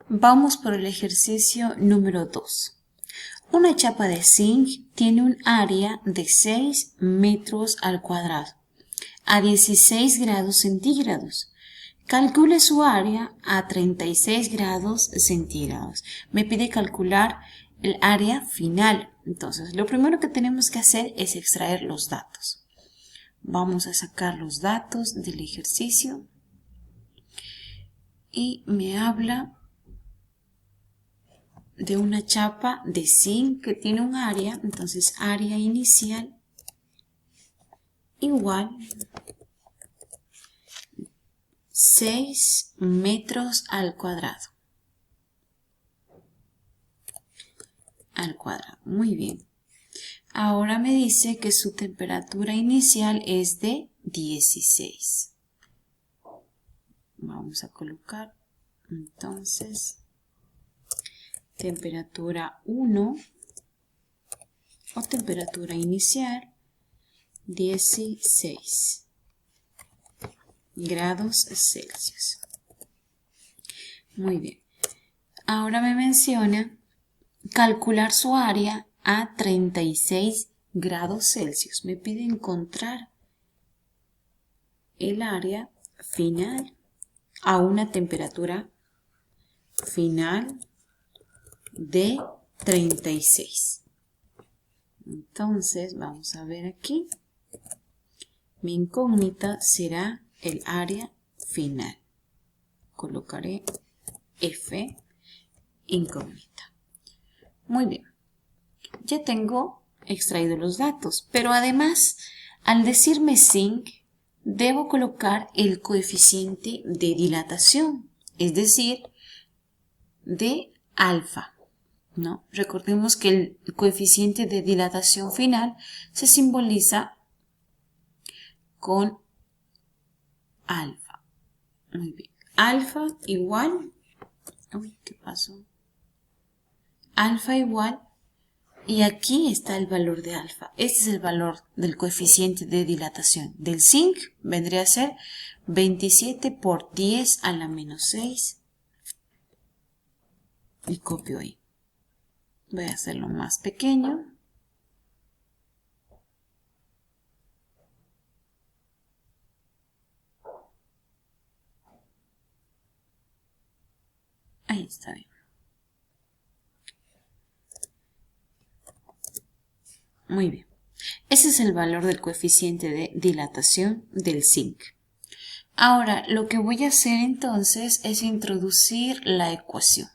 Vamos por el ejercicio número 2. Una chapa de zinc tiene un área de 6 metros al cuadrado a 16 grados centígrados. Calcule su área a 36 grados centígrados. Me pide calcular el área final. Entonces, lo primero que tenemos que hacer es extraer los datos. Vamos a sacar los datos del ejercicio. Y me habla de una chapa de zinc que tiene un área. Entonces, área inicial igual 6 metros al cuadrado. Muy bien. Ahora me dice que su temperatura inicial es de 16. Vamos a colocar entonces temperatura 1 o temperatura inicial 16 grados Celsius. Muy bien. Ahora me menciona calcular su área a 36 grados Celsius. Me pide encontrar el área final a una temperatura final de 36. Entonces, vamos a ver aquí. Mi incógnita será el área final. Colocaré F, incógnita. Muy bien. Ya tengo extraído los datos, pero además, al decirme zinc, debo colocar el coeficiente de dilatación, es decir, de alfa, ¿no? Recordemos que el coeficiente de dilatación final se simboliza con alfa. Muy bien. Alfa igual, ¿qué pasó? Alfa igual, y aquí está el valor de alfa. Este es el valor del coeficiente de dilatación. Del zinc vendría a ser 27 por 10 a la menos 6. Y copio ahí. Voy a hacerlo más pequeño. Ahí está bien. Muy bien. Ese es el valor del coeficiente de dilatación del zinc. Ahora, lo que voy a hacer entonces es introducir la ecuación.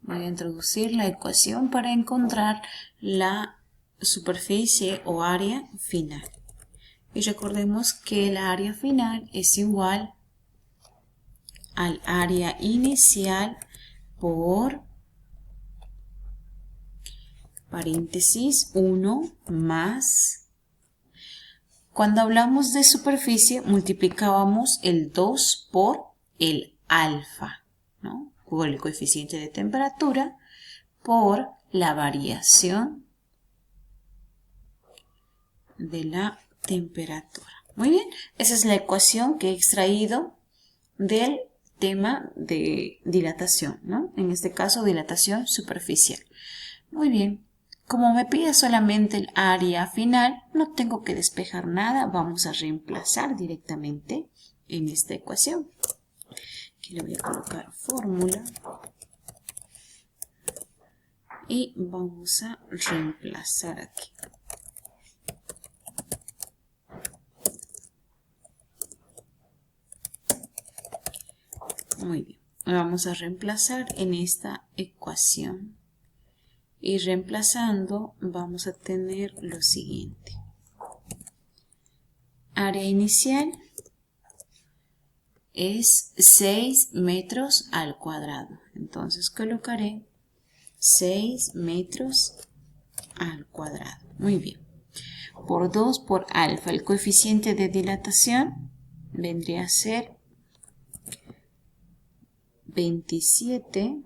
Voy a introducir la ecuación para encontrar la superficie o área final. Y recordemos que el área final es igual al área inicial por paréntesis 1 más. Cuando hablamos de superficie multiplicábamos el 2 por el alfa, ¿no? Por el coeficiente de temperatura por la variación de la temperatura. Muy bien, esa es la ecuación que he extraído del tema de dilatación, ¿no? En este caso, dilatación superficial. Muy bien, como me pide solamente el área final, no tengo que despejar nada. Vamos a reemplazar directamente en esta ecuación. Aquí le voy a colocar fórmula. Y vamos a reemplazar aquí. Muy bien, vamos a reemplazar en esta ecuación. Y reemplazando vamos a tener lo siguiente. Área inicial es 6 metros al cuadrado. Entonces colocaré 6 metros al cuadrado. Muy bien. Por 2 por alfa. El coeficiente de dilatación vendría a ser 27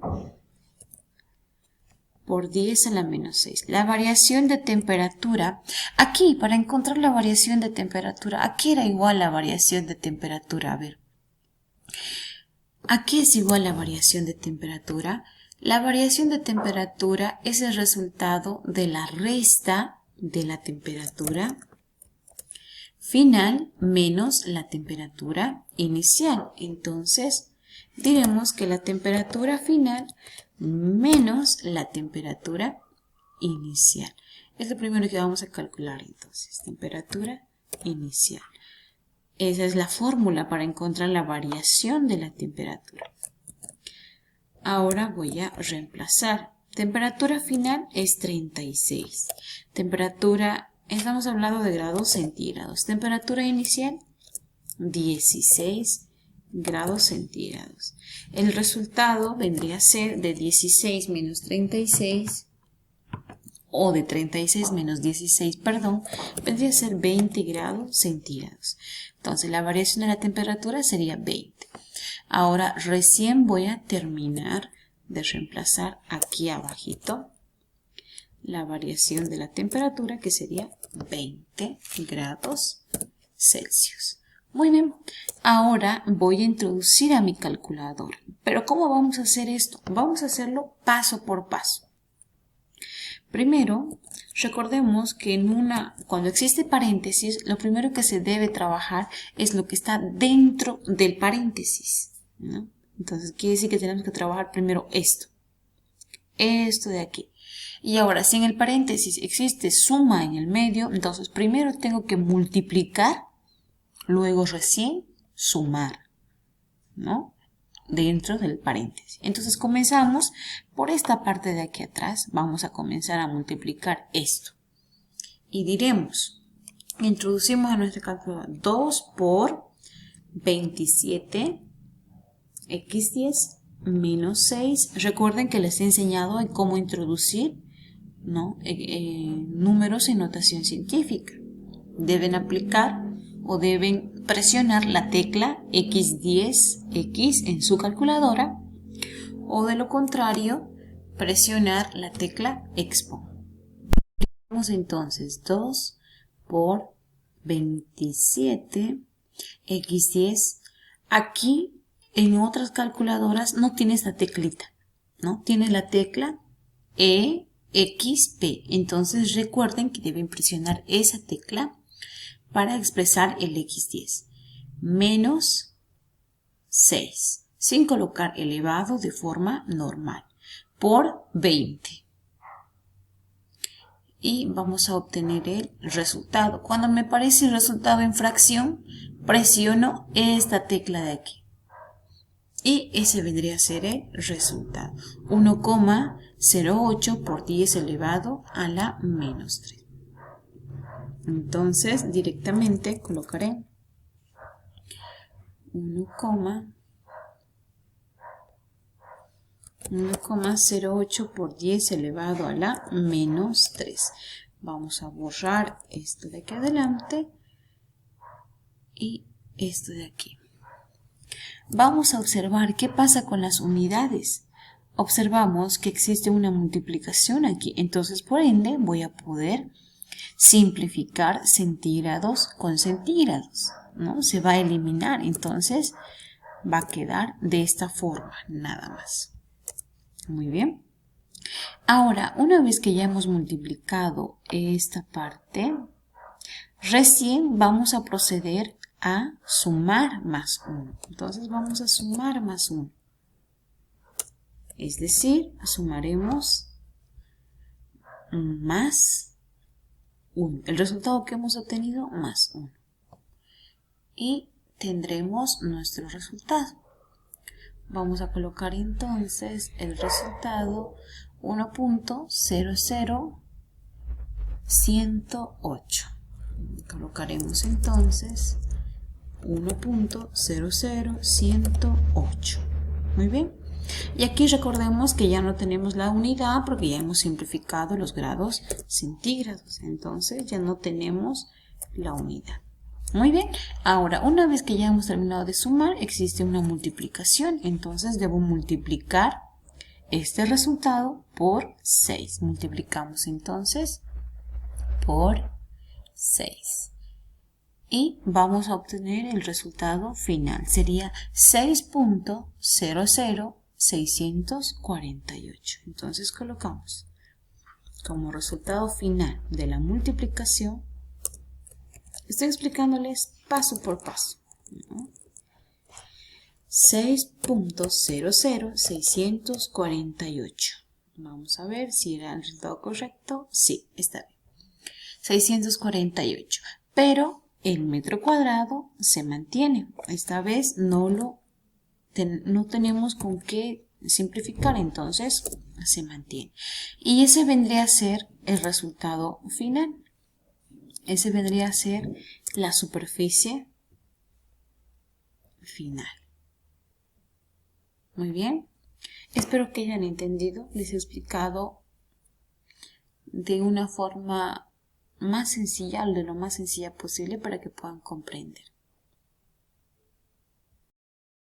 por 10 a la menos 6. La variación de temperatura. Aquí, para encontrar la variación de temperatura, ¿a qué era igual la variación de temperatura? A ver. ¿A qué es igual la variación de temperatura? La variación de temperatura es el resultado de la resta de la temperatura final menos la temperatura inicial. Entonces, diremos que la temperatura final menos la temperatura inicial. Es lo primero que vamos a calcular entonces, temperatura inicial. Esa es la fórmula para encontrar la variación de la temperatura. Ahora voy a reemplazar. Temperatura final es 36. Temperatura, estamos hablando de grados centígrados. Temperatura inicial, 16 grados centígrados. El resultado vendría a ser de 16 menos 36, o de 36 menos 16, perdón, vendría a ser 20 grados centígrados. Entonces la variación de la temperatura sería 20. Ahora recién voy a terminar de reemplazar aquí abajito la variación de la temperatura, que sería 20 grados Celsius. Muy bien, ahora voy a introducir a mi calculadora. Pero ¿cómo vamos a hacer esto? Vamos a hacerlo paso por paso. Primero, recordemos que cuando existe paréntesis, lo primero que se debe trabajar es lo que está dentro del paréntesis, ¿no? Entonces, quiere decir que tenemos que trabajar primero esto de aquí. Y ahora, si en el paréntesis existe suma en el medio, entonces primero tengo que multiplicar, luego recién sumar, ¿no? Dentro del paréntesis. Entonces comenzamos por esta parte de aquí atrás. Vamos a comenzar a multiplicar esto. Y diremos, introducimos a nuestra calculadora 2 por 27 x10 menos 6. Recuerden que les he enseñado en cómo introducir, ¿no? Números en notación científica. Deben aplicar o deben presionar la tecla X10, X en su calculadora, o de lo contrario, presionar la tecla Expo. Vamos entonces 2 por 27 X10. Aquí en otras calculadoras no tiene esta teclita, ¿no? Tiene la tecla EXP. Entonces recuerden que deben presionar esa tecla para expresar el X10. Menos 6, sin colocar elevado de forma normal, por 20. Y vamos a obtener el resultado. Cuando me aparece el resultado en fracción, presiono esta tecla de aquí. Y ese vendría a ser el resultado. 1,08 por 10 elevado a la menos 3. Entonces, directamente colocaré 1,08 por 10 elevado a la menos 3. Vamos a borrar esto de aquí adelante y esto de aquí. Vamos a observar qué pasa con las unidades. Observamos que existe una multiplicación aquí, entonces por ende voy a poder simplificar centígrados con centígrados, ¿no? Se va a eliminar, entonces va a quedar de esta forma, nada más. Muy bien. Ahora, una vez que ya hemos multiplicado esta parte, recién vamos a proceder a sumar más 1. Entonces vamos a sumar más 1. Es decir, sumaremos más 1. El resultado que hemos obtenido, más 1. Y tendremos nuestro resultado. Vamos a colocar entonces el resultado 1.00108. Colocaremos entonces 1.00108. Muy bien. Y aquí recordemos que ya no tenemos la unidad porque ya hemos simplificado los grados centígrados. Entonces ya no tenemos la unidad. Muy bien. Ahora, una vez que ya hemos terminado de sumar, existe una multiplicación. Entonces debo multiplicar este resultado por 6. Multiplicamos entonces por 6. y vamos a obtener el resultado final. Sería 6.00648. Entonces colocamos como resultado final de la multiplicación. Estoy explicándoles paso por paso, ¿no? 6.00648. Vamos a ver si era el resultado correcto. Sí, está bien. 648. Pero el metro cuadrado se mantiene. Esta vez no tenemos con qué simplificar, entonces se mantiene. Y ese vendría a ser el resultado final. Ese vendría a ser la superficie final. Muy bien. Espero que hayan entendido. Les he explicado de una forma más sencilla, de lo más sencilla posible para que puedan comprender.